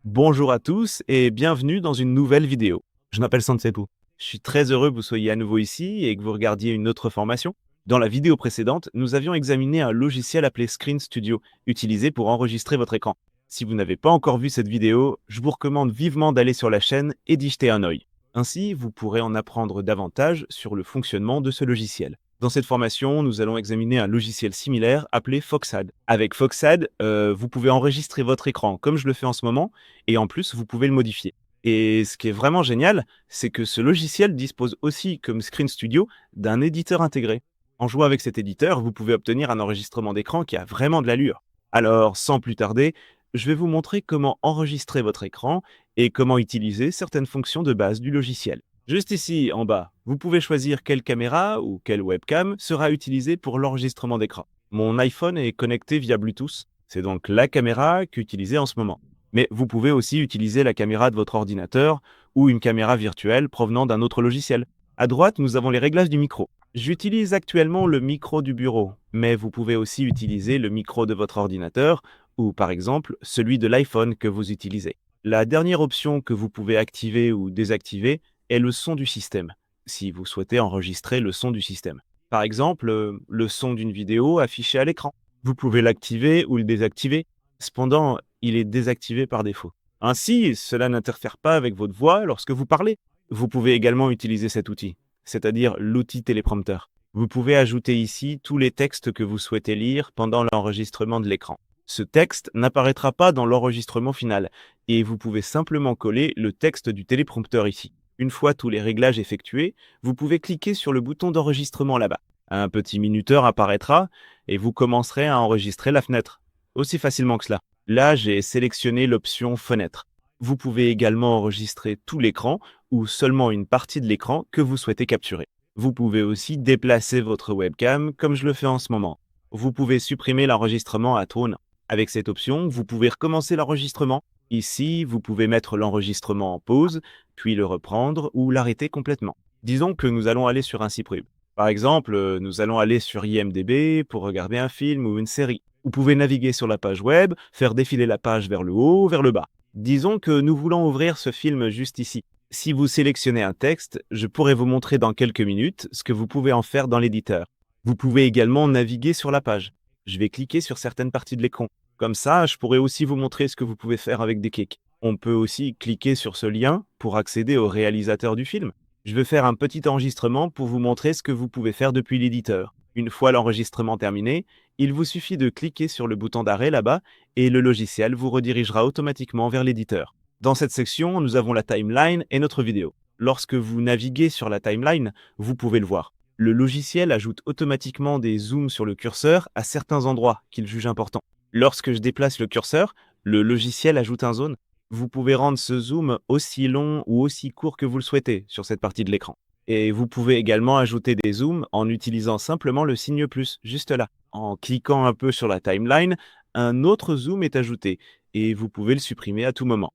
Bonjour à tous et bienvenue dans une nouvelle vidéo. Je m'appelle Sansepu. Je suis très heureux que vous soyez à nouveau ici et que vous regardiez une autre formation. Dans la vidéo précédente, nous avions examiné un logiciel appelé Screen Studio, utilisé pour enregistrer votre écran. Si vous n'avez pas encore vu cette vidéo, je vous recommande vivement d'aller sur la chaîne et d'y jeter un œil. Ainsi, vous pourrez en apprendre davantage sur le fonctionnement de ce logiciel. Dans cette formation, nous allons examiner un logiciel similaire appelé Foxad. Avec Foxad, vous pouvez enregistrer votre écran comme je le fais en ce moment, et en plus, vous pouvez le modifier. Et ce qui est vraiment génial, c'est que ce logiciel dispose aussi, comme Screen Studio, d'un éditeur intégré. En jouant avec cet éditeur, vous pouvez obtenir un enregistrement d'écran qui a vraiment de l'allure. Alors, sans plus tarder, je vais vous montrer comment enregistrer votre écran et comment utiliser certaines fonctions de base du logiciel. Juste ici, en bas, vous pouvez choisir quelle caméra ou quelle webcam sera utilisée pour l'enregistrement d'écran. Mon iPhone est connecté via Bluetooth, c'est donc la caméra qu'utilisez en ce moment. Mais vous pouvez aussi utiliser la caméra de votre ordinateur ou une caméra virtuelle provenant d'un autre logiciel. À droite, nous avons les réglages du micro. J'utilise actuellement le micro du bureau, mais vous pouvez aussi utiliser le micro de votre ordinateur ou par exemple celui de l'iPhone que vous utilisez. La dernière option que vous pouvez activer ou désactiver est le son du système, si vous souhaitez enregistrer le son du système. Par exemple, le son d'une vidéo affichée à l'écran. Vous pouvez l'activer ou le désactiver. Cependant, il est désactivé par défaut. Ainsi, cela n'interfère pas avec votre voix lorsque vous parlez. Vous pouvez également utiliser cet outil, c'est-à-dire l'outil téléprompteur. Vous pouvez ajouter ici tous les textes que vous souhaitez lire pendant l'enregistrement de l'écran. Ce texte n'apparaîtra pas dans l'enregistrement final et vous pouvez simplement coller le texte du téléprompteur ici. Une fois tous les réglages effectués, vous pouvez cliquer sur le bouton d'enregistrement là-bas. Un petit minuteur apparaîtra et vous commencerez à enregistrer la fenêtre. Aussi facilement que cela. Là, j'ai sélectionné l'option fenêtre. Vous pouvez également enregistrer tout l'écran ou seulement une partie de l'écran que vous souhaitez capturer. Vous pouvez aussi déplacer votre webcam comme je le fais en ce moment. Vous pouvez supprimer l'enregistrement à tout. Avec cette option, vous pouvez recommencer l'enregistrement. Ici, vous pouvez mettre l'enregistrement en pause, puis le reprendre ou l'arrêter complètement. Disons que nous allons aller sur un site web. Par exemple, nous allons aller sur IMDb pour regarder un film ou une série. Vous pouvez naviguer sur la page web, faire défiler la page vers le haut, vers le bas. Disons que nous voulons ouvrir ce film juste ici. Si vous sélectionnez un texte, je pourrai vous montrer dans quelques minutes ce que vous pouvez en faire dans l'éditeur. Vous pouvez également naviguer sur la page. Je vais cliquer sur certaines parties de l'écran. Comme ça, je pourrai aussi vous montrer ce que vous pouvez faire avec des clics. On peut aussi cliquer sur ce lien pour accéder au réalisateur du film. Je vais faire un petit enregistrement pour vous montrer ce que vous pouvez faire depuis l'éditeur. Une fois l'enregistrement terminé, il vous suffit de cliquer sur le bouton d'arrêt là-bas et le logiciel vous redirigera automatiquement vers l'éditeur. Dans cette section, nous avons la timeline et notre vidéo. Lorsque vous naviguez sur la timeline, vous pouvez le voir. Le logiciel ajoute automatiquement des zooms sur le curseur à certains endroits qu'il juge importants. Lorsque je déplace le curseur, le logiciel ajoute un zone. Vous pouvez rendre ce zoom aussi long ou aussi court que vous le souhaitez sur cette partie de l'écran. Et vous pouvez également ajouter des zooms en utilisant simplement le signe plus, juste là. En cliquant un peu sur la timeline, un autre zoom est ajouté et vous pouvez le supprimer à tout moment.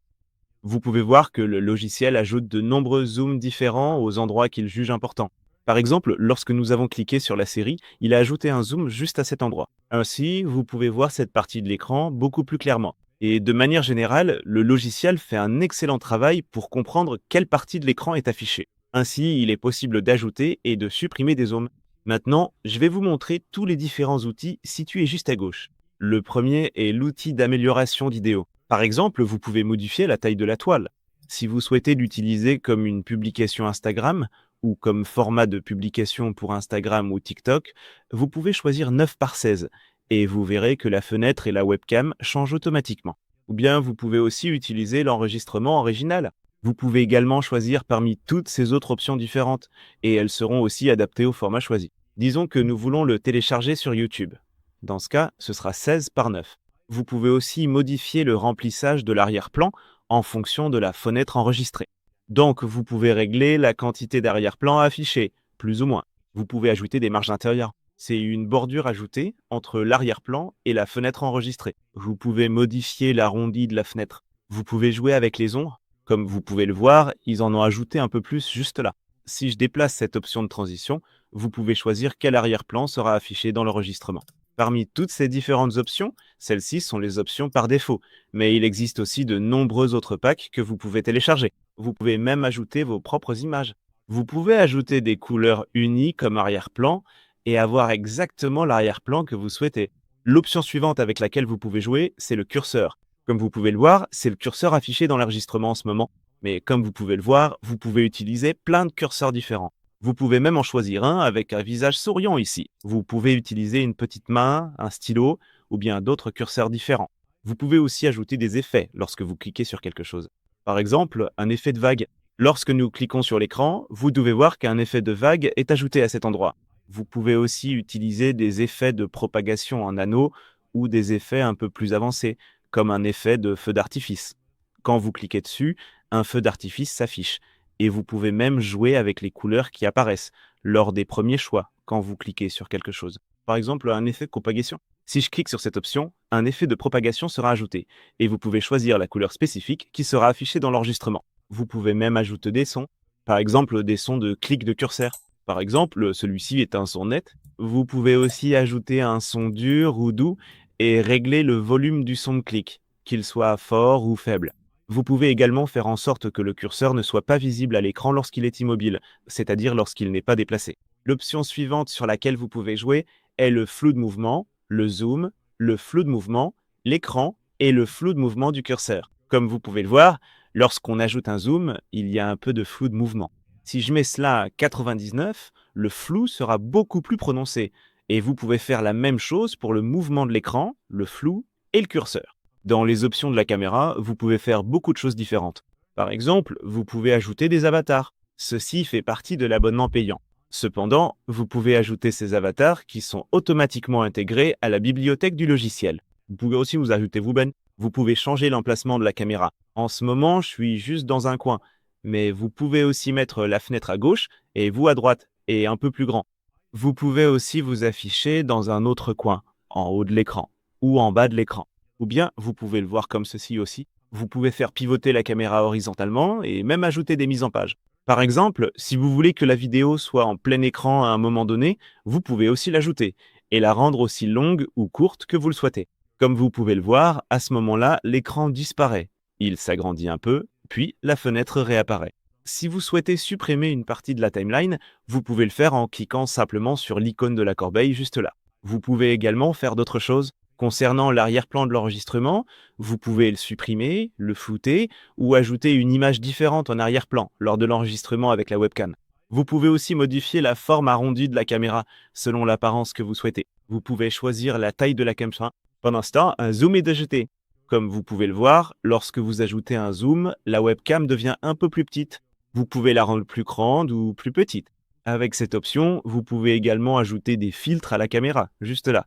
Vous pouvez voir que le logiciel ajoute de nombreux zooms différents aux endroits qu'il juge importants. Par exemple, lorsque nous avons cliqué sur la série, il a ajouté un zoom juste à cet endroit. Ainsi, vous pouvez voir cette partie de l'écran beaucoup plus clairement. Et de manière générale, le logiciel fait un excellent travail pour comprendre quelle partie de l'écran est affichée. Ainsi, il est possible d'ajouter et de supprimer des zooms. Maintenant, je vais vous montrer tous les différents outils situés juste à gauche. Le premier est l'outil d'amélioration vidéo. Par exemple, vous pouvez modifier la taille de la toile. Si vous souhaitez l'utiliser comme une publication Instagram ou comme format de publication pour Instagram ou TikTok, vous pouvez choisir 9 par 16 et vous verrez que la fenêtre et la webcam changent automatiquement. Ou bien vous pouvez aussi utiliser l'enregistrement original. Vous pouvez également choisir parmi toutes ces autres options différentes et elles seront aussi adaptées au format choisi. Disons que nous voulons le télécharger sur YouTube. Dans ce cas, ce sera 16 par 9. Vous pouvez aussi modifier le remplissage de l'arrière-plan en fonction de la fenêtre enregistrée. Donc, vous pouvez régler la quantité d'arrière-plan affichée, plus ou moins. Vous pouvez ajouter des marges intérieures. C'est une bordure ajoutée entre l'arrière-plan et la fenêtre enregistrée. Vous pouvez modifier l'arrondi de la fenêtre. Vous pouvez jouer avec les ombres. Comme vous pouvez le voir, ils en ont ajouté un peu plus juste là. Si je déplace cette option de transition, vous pouvez choisir quel arrière-plan sera affiché dans l'enregistrement. Parmi toutes ces différentes options, celles-ci sont les options par défaut, mais il existe aussi de nombreux autres packs que vous pouvez télécharger. Vous pouvez même ajouter vos propres images. Vous pouvez ajouter des couleurs unies comme arrière-plan et avoir exactement l'arrière-plan que vous souhaitez. L'option suivante avec laquelle vous pouvez jouer, c'est le curseur. Comme vous pouvez le voir, c'est le curseur affiché dans l'enregistrement en ce moment. Mais comme vous pouvez le voir, vous pouvez utiliser plein de curseurs différents. Vous pouvez même en choisir un avec un visage souriant ici. Vous pouvez utiliser une petite main, un stylo ou bien d'autres curseurs différents. Vous pouvez aussi ajouter des effets lorsque vous cliquez sur quelque chose. Par exemple, un effet de vague. Lorsque nous cliquons sur l'écran, vous devez voir qu'un effet de vague est ajouté à cet endroit. Vous pouvez aussi utiliser des effets de propagation en anneau ou des effets un peu plus avancés, comme un effet de feu d'artifice. Quand vous cliquez dessus, un feu d'artifice s'affiche et vous pouvez même jouer avec les couleurs qui apparaissent lors des premiers choix quand vous cliquez sur quelque chose. Par exemple, un effet de propagation. Si je clique sur cette option, un effet de propagation sera ajouté et vous pouvez choisir la couleur spécifique qui sera affichée dans l'enregistrement. Vous pouvez même ajouter des sons, par exemple des sons de clic de curseur. Par exemple, celui-ci est un son net. Vous pouvez aussi ajouter un son dur ou doux et régler le volume du son de clic, qu'il soit fort ou faible. Vous pouvez également faire en sorte que le curseur ne soit pas visible à l'écran lorsqu'il est immobile, c'est-à-dire lorsqu'il n'est pas déplacé. L'option suivante sur laquelle vous pouvez jouer est le flou de mouvement, le zoom, le flou de mouvement, l'écran et le flou de mouvement du curseur. Comme vous pouvez le voir, lorsqu'on ajoute un zoom, il y a un peu de flou de mouvement. Si je mets cela à 99, le flou sera beaucoup plus prononcé. Et vous pouvez faire la même chose pour le mouvement de l'écran, le flou et le curseur. Dans les options de la caméra, vous pouvez faire beaucoup de choses différentes. Par exemple, vous pouvez ajouter des avatars. Ceci fait partie de l'abonnement payant. Cependant, vous pouvez ajouter ces avatars qui sont automatiquement intégrés à la bibliothèque du logiciel. Vous pouvez aussi vous ajouter vous-même. Vous pouvez changer l'emplacement de la caméra. En ce moment, je suis juste dans un coin, mais vous pouvez aussi mettre la fenêtre à gauche et vous à droite, et un peu plus grand. Vous pouvez aussi vous afficher dans un autre coin, en haut de l'écran ou en bas de l'écran. Ou bien, vous pouvez le voir comme ceci aussi. Vous pouvez faire pivoter la caméra horizontalement et même ajouter des mises en page. Par exemple, si vous voulez que la vidéo soit en plein écran à un moment donné, vous pouvez aussi l'ajouter et la rendre aussi longue ou courte que vous le souhaitez. Comme vous pouvez le voir, à ce moment-là, l'écran disparaît. Il s'agrandit un peu, puis la fenêtre réapparaît. Si vous souhaitez supprimer une partie de la timeline, vous pouvez le faire en cliquant simplement sur l'icône de la corbeille juste là. Vous pouvez également faire d'autres choses. Concernant l'arrière-plan de l'enregistrement, vous pouvez le supprimer, le flouter ou ajouter une image différente en arrière-plan lors de l'enregistrement avec la webcam. Vous pouvez aussi modifier la forme arrondie de la caméra selon l'apparence que vous souhaitez. Vous pouvez choisir la taille de la caméra. Pendant ce temps, un zoom est ajouté. Comme vous pouvez le voir, lorsque vous ajoutez un zoom, la webcam devient un peu plus petite. Vous pouvez la rendre plus grande ou plus petite. Avec cette option, vous pouvez également ajouter des filtres à la caméra, juste là.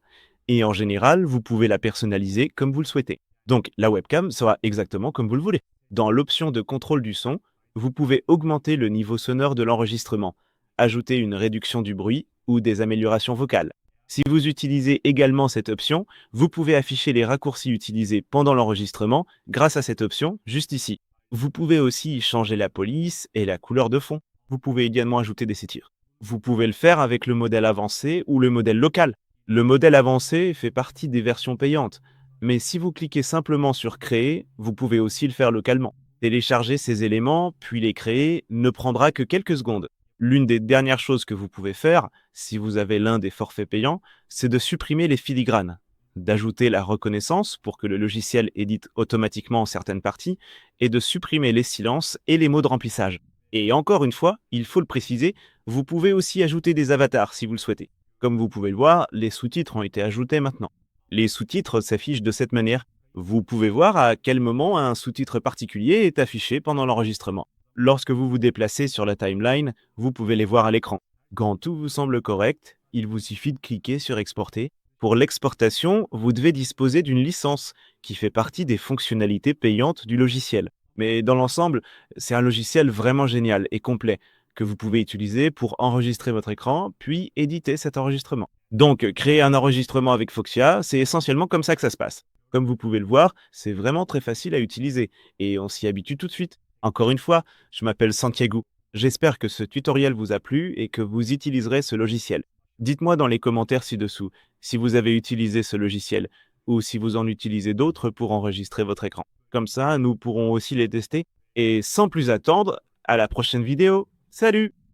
Et en général, vous pouvez la personnaliser comme vous le souhaitez. Donc la webcam sera exactement comme vous le voulez. Dans l'option de contrôle du son, vous pouvez augmenter le niveau sonore de l'enregistrement, ajouter une réduction du bruit ou des améliorations vocales. Si vous utilisez également cette option, vous pouvez afficher les raccourcis utilisés pendant l'enregistrement grâce à cette option juste ici. Vous pouvez aussi changer la police et la couleur de fond. Vous pouvez également ajouter des settings. Vous pouvez le faire avec le modèle avancé ou le modèle local. Le modèle avancé fait partie des versions payantes, mais si vous cliquez simplement sur Créer, vous pouvez aussi le faire localement. Télécharger ces éléments, puis les créer, ne prendra que quelques secondes. L'une des dernières choses que vous pouvez faire, si vous avez l'un des forfaits payants, c'est de supprimer les filigranes, d'ajouter la reconnaissance pour que le logiciel édite automatiquement certaines parties, et de supprimer les silences et les mots de remplissage. Et encore une fois, il faut le préciser, vous pouvez aussi ajouter des avatars si vous le souhaitez. Comme vous pouvez le voir, les sous-titres ont été ajoutés maintenant. Les sous-titres s'affichent de cette manière. Vous pouvez voir à quel moment un sous-titre particulier est affiché pendant l'enregistrement. Lorsque vous vous déplacez sur la timeline, vous pouvez les voir à l'écran. Quand tout vous semble correct, il vous suffit de cliquer sur Exporter. Pour l'exportation, vous devez disposer d'une licence qui fait partie des fonctionnalités payantes du logiciel. Mais dans l'ensemble, c'est un logiciel vraiment génial et complet que vous pouvez utiliser pour enregistrer votre écran, puis éditer cet enregistrement. Donc, créer un enregistrement avec Foxia, c'est essentiellement comme ça que ça se passe. Comme vous pouvez le voir, c'est vraiment très facile à utiliser et on s'y habitue tout de suite. Encore une fois, je m'appelle Santiago. J'espère que ce tutoriel vous a plu et que vous utiliserez ce logiciel. Dites-moi dans les commentaires ci-dessous si vous avez utilisé ce logiciel ou si vous en utilisez d'autres pour enregistrer votre écran. Comme ça, nous pourrons aussi les tester. Et sans plus attendre, à la prochaine vidéo. Salut!